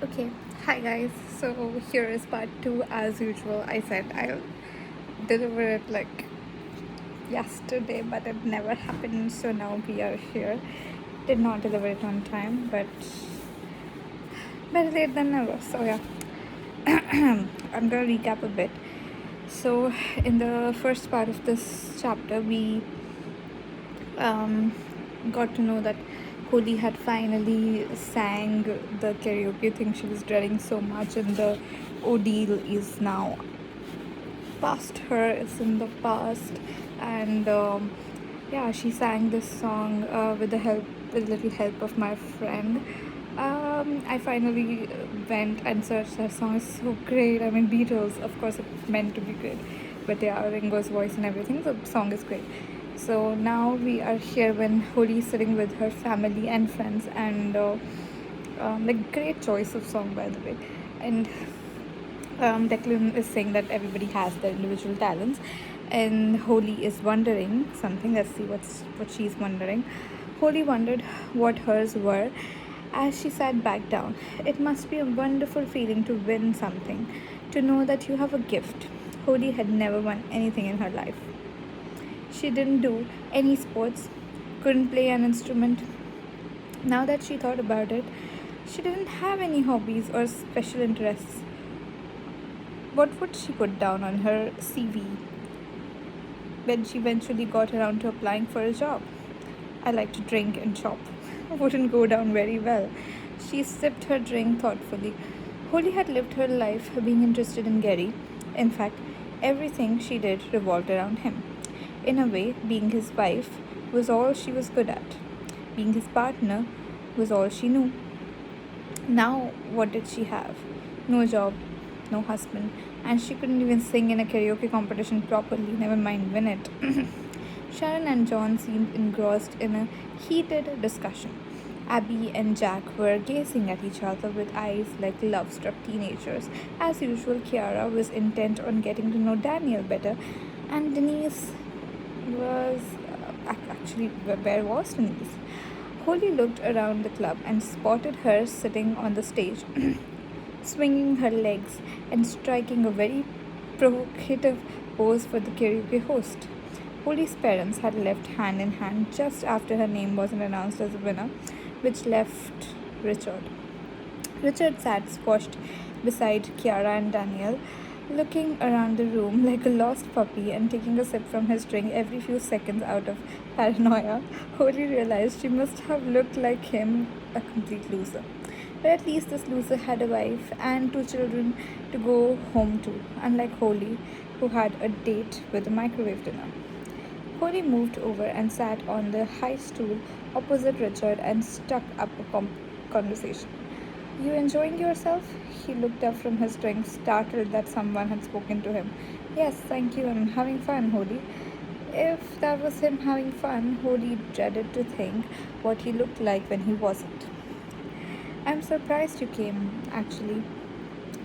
Okay, hi guys. So here is part 2 as usual. I said I'll deliver it like yesterday, but it never happened. So now we are here. Did not deliver it on time, but better late than never. So yeah, I'm gonna recap a bit. So in the first part of this chapter, we um, got to know that Holly had finally sang the karaoke thing she was dreading so much, and the ordeal is now past her. It's in the past, and yeah, she sang this song with a little help of my friend. I finally went and searched her song. It's so great. I mean, Beatles, of course, it's meant to be great, but yeah, Ringo's voice and everything. The song is great. So now we are here when Holly is sitting with her family and friends, and like great choice of song by the way, and Declan is saying that everybody has their individual talents, and Holly is wondering something. Let's see what she's wondering. Holly wondered what hers were as she sat back down. It must be a wonderful feeling to win something, to know that you have a gift. Holly had never won anything in her life. She didn't do any sports, couldn't play an instrument. Now that she thought about it, she didn't have any hobbies or special interests. What would she put down on her CV when she eventually got around to applying for a job? I like to drink and shop. Wouldn't go down very well. She sipped her drink thoughtfully. Holly had lived her life being interested in Gary. In fact, everything she did revolved around him. In a way, being his wife was all she was good at. Being his partner was all she knew. Now, what did she have? No job, no husband, and she couldn't even sing in a karaoke competition properly, never mind win it. Sharon and John seemed engrossed in a heated discussion. Abby and Jack were gazing at each other with eyes like love struck teenagers. As usual, Kiara was intent on getting to know Daniel better, and Denise was actually, where was Denise? Holly looked around the club and spotted her sitting on the stage, swinging her legs and striking a very provocative pose for the karaoke host. Holly's parents had left hand in hand just after her name wasn't announced as a winner, which left Richard. Richard sat squashed beside Kiara and Daniel, looking around the room like a lost puppy and taking a sip from his drink every few seconds out of paranoia. Holly realized she must have looked like him, a complete loser. But at least this loser had a wife and 2 children to go home to, unlike Holly, who had a date with a microwave dinner. Holly moved over and sat on the high stool opposite Richard and struck up a conversation. You enjoying yourself? He looked up from his drink, startled that someone had spoken to him. Yes, thank you, I'm having fun, Holly. If that was him having fun, Holly dreaded to think what he looked like when he wasn't. I'm surprised you came, actually.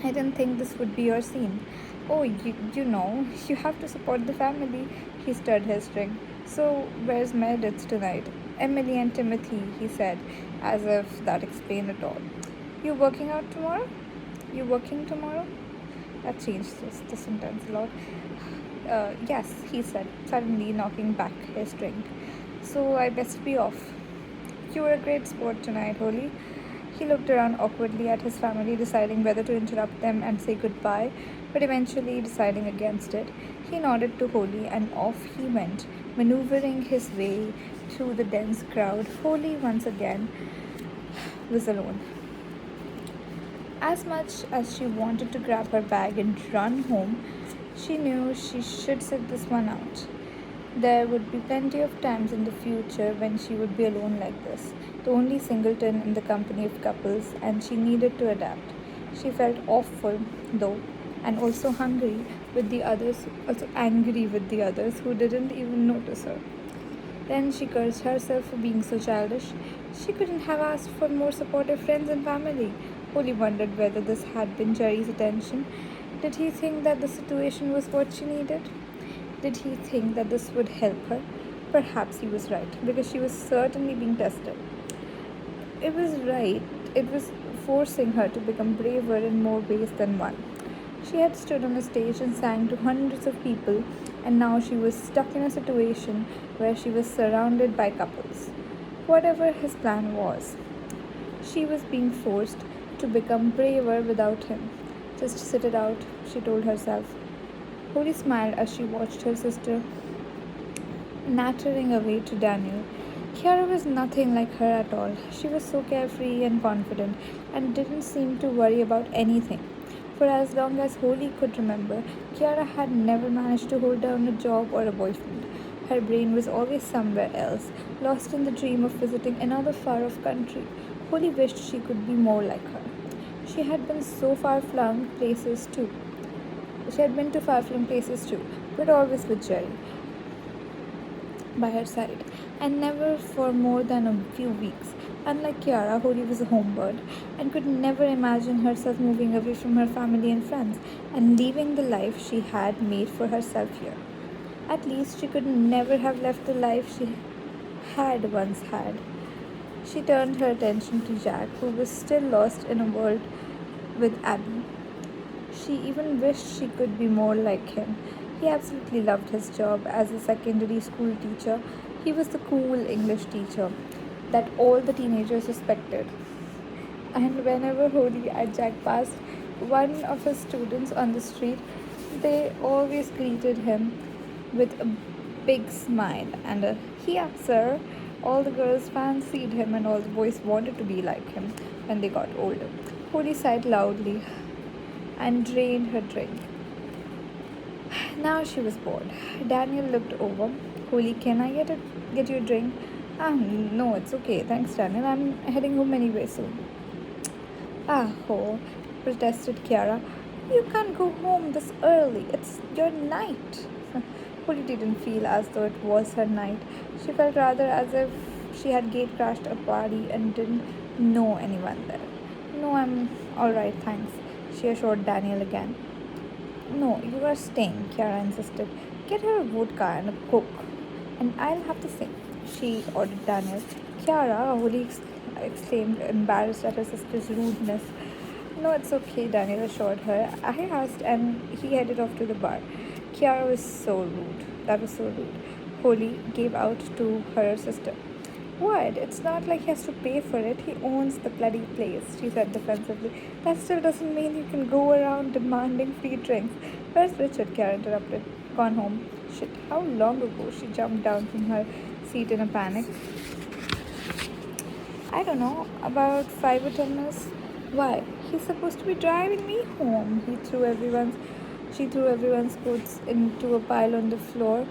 I didn't think this would be your scene. Oh, you know, you have to support the family. He stirred his drink. So, where's Meredith tonight? Emily and Timothy, he said, as if that explained it all. You working out tomorrow? You working tomorrow? That changed the sentence a lot. Yes, he said, suddenly knocking back his drink. So I best be off. You were a great sport tonight, Holly. He looked around awkwardly at his family, deciding whether to interrupt them and say goodbye, but eventually deciding against it. He nodded to Holly and off he went, maneuvering his way through the dense crowd. Holly once again was alone. As much as she wanted to grab her bag and run home, she knew she should sit this one out. There would be plenty of times in the future when she would be alone like this, the only singleton in the company of couples, and she needed to adapt. She felt awful, though, and also hungry with the others, also angry with the others who didn't even notice her. Then she cursed herself for being so childish. She couldn't have asked for more supportive friends and family. Polly wondered whether this had been Jerry's attention. Did he think that the situation was what she needed? Did he think that this would help her? Perhaps he was right, because she was certainly being tested. It was right. It was forcing her to become braver in more ways than one. She had stood on a stage and sang to hundreds of people, and now she was stuck in a situation where she was surrounded by couples. Whatever his plan was, she was being forced to become braver without him. Just sit it out, she told herself. Holly smiled as she watched her sister nattering away to Daniel. Kiara was nothing like her at all. She was so carefree and confident and didn't seem to worry about anything. For as long as Holly could remember, Kiara had never managed to hold down a job or a boyfriend. Her brain was always somewhere else, lost in the dream of visiting another far off country. Holly wished she could be more like her. She had been so far flung places too. She had been to far flung places too, but always with Jerry by her side, and never for more than a few weeks. Unlike Kiara, Holly was a homebird and could never imagine herself moving away from her family and friends and leaving the life she had made for herself here. At least she could never have left the life she had once had. She turned her attention to Jack, who was still lost in a world with Abby. She even wished she could be more like him. He absolutely loved his job as a secondary school teacher. He was the cool English teacher that all the teenagers respected. And whenever Holi and Jack passed one of his students on the street, they always greeted him with a big smile and a "Here, sir." All the girls fancied him and all the boys wanted to be like him when they got older. Holi sighed loudly and drained her drink. Now she was bored. Daniel looked over. Holy, can I get you a drink? No, it's okay. Thanks, Daniel. I'm heading home anyway soon. Ho, protested Kiara. You can't go home this early. It's your night. Holly didn't feel as though it was her night. She felt rather as if she had gate crashed a party and didn't know anyone there. No, I'm alright, thanks, she assured Daniel again. No, you are staying, Kiara insisted. Get her a vodka and a coke, and I'll have the same, she ordered Daniel. Kiara, Holly exclaimed, embarrassed at her sister's rudeness. No, it's okay, Daniel assured her. I asked, and he headed off to the bar. Kiara was so rude. That was so rude. Holly gave out to her sister. What? It's not like he has to pay for it. He owns the bloody place, she said defensively. That still doesn't mean you can go around demanding free drinks. Where's Richard? Kiara interrupted. Gone home. Shit, how long ago? She jumped down from her seat in a panic. I don't know, about 5 or 10 minutes. Why? He's supposed to be driving me home. She threw everyone's coats into a pile on the floor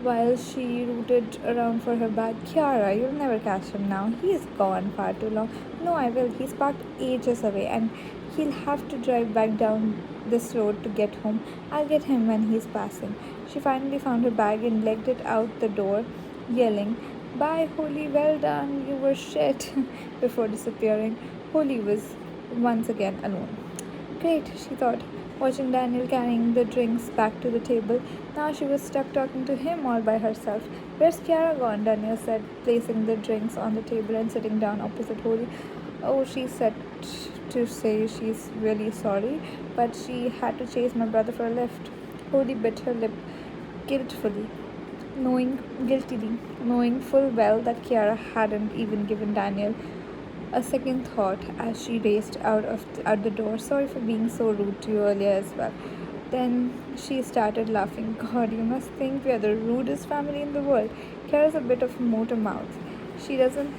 while she rooted around for her bag. Kiara, you'll never catch him now. He's gone far too long. No, I will. He's parked ages away and he'll have to drive back down this road to get home. I'll get him when he's passing. She finally found her bag and legged it out the door, yelling, Bye, Holly, well done, you were shit, before disappearing. Holly was once again alone. Great, she thought, watching Daniel carrying the drinks back to the table. Now she was stuck talking to him all by herself. Where's Kiara gone? Daniel said, placing the drinks on the table and sitting down opposite Holly. Oh, she said to say she's really sorry, but she had to chase my brother for a lift. Holly bit her lip guiltily, knowing full well that Kiara hadn't even given Daniel a second thought as she raced out the door. Sorry for being so rude to you earlier as well. Then she started laughing. God, you must think we are the rudest family in the world. Kiara's a bit of a motor mouth. She doesn't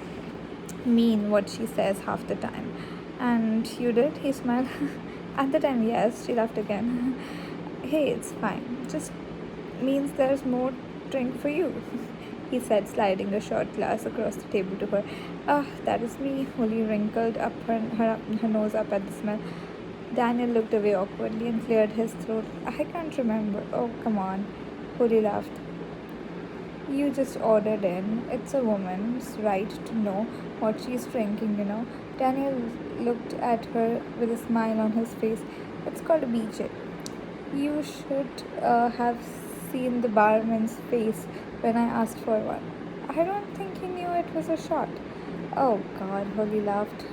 mean what she says half the time. And you did? He smiled. At the time, yes, she laughed again. Hey, it's fine. Just means there's more drink for you, he said, sliding a shot glass across the table to her. That is me. Holly wrinkled up her nose up at the smell. Daniel looked away awkwardly and cleared his throat. I can't remember. Oh, come on. Holly laughed. You just ordered in. It's a woman's right to know what she's drinking, you know. Daniel looked at her with a smile on his face. It's called a BJ. You should have seen the barman's face when I asked for one. I don't think he knew it was a shot. Oh God, Holly laughed.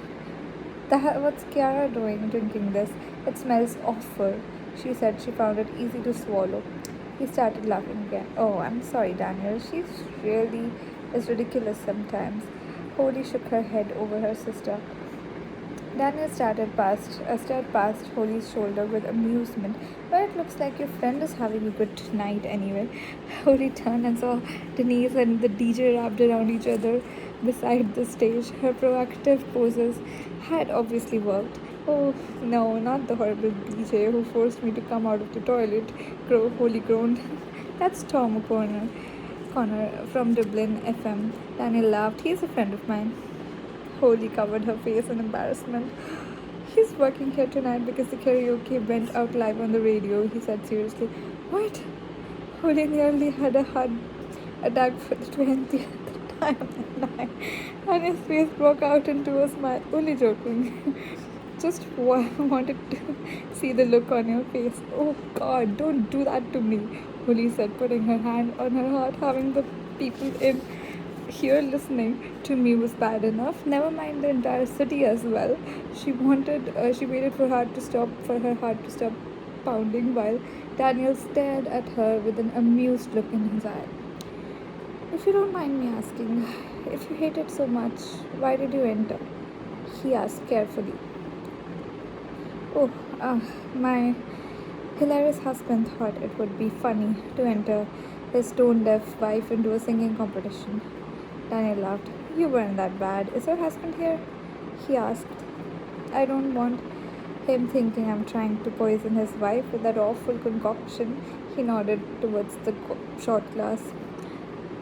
What's Kiara doing drinking this? It smells awful. She said she found it easy to swallow. He started laughing again. Oh, I'm sorry, Daniel. She's really is ridiculous sometimes. Holly shook her head over her sister. Daniel stared past Holly's shoulder with amusement. Well, it looks like your friend is having a good night anyway. Holly turned and saw Denise and the DJ wrapped around each other beside the stage. Her proactive poses had obviously worked. Oh, no, not the horrible DJ who forced me to come out of the toilet, Holly groaned. That's Tom Connor from Dublin FM. Daniel laughed. He's a friend of mine. Holly covered her face in embarrassment. He's working here tonight because the karaoke went out live on the radio, he said seriously. What? Holly nearly had a heart attack for the 20th time that night, and his face broke out into a smile. Only joking. Just wanted to see the look on your face. Oh God, don't do that to me, Holly said, putting her hand on her heart. Having the people in here listening to me was bad enough. Never mind the entire city as well. She waited for her heart to stop pounding while Daniel stared at her with an amused look in his eye. If you don't mind me asking, if you hate it so much, why did you enter? He asked carefully. Oh, my hilarious husband thought it would be funny to enter his tone-deaf wife into a singing competition. Daniel laughed. You weren't that bad. Is your husband here? He asked. I don't want him thinking I'm trying to poison his wife with that awful concoction. He nodded towards the shot glass.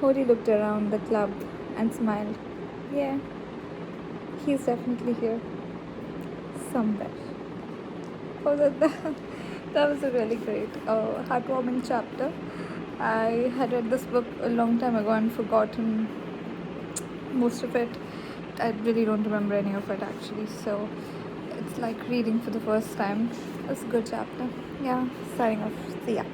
Holly looked around the club and smiled. Yeah, he's definitely here. Somewhere. Oh, that was a really great, heartwarming chapter. I had read this book a long time ago and forgotten most of it. I really don't remember any of it actually, so it's like reading for the first time. It's a good chapter. Yeah, signing off. See ya.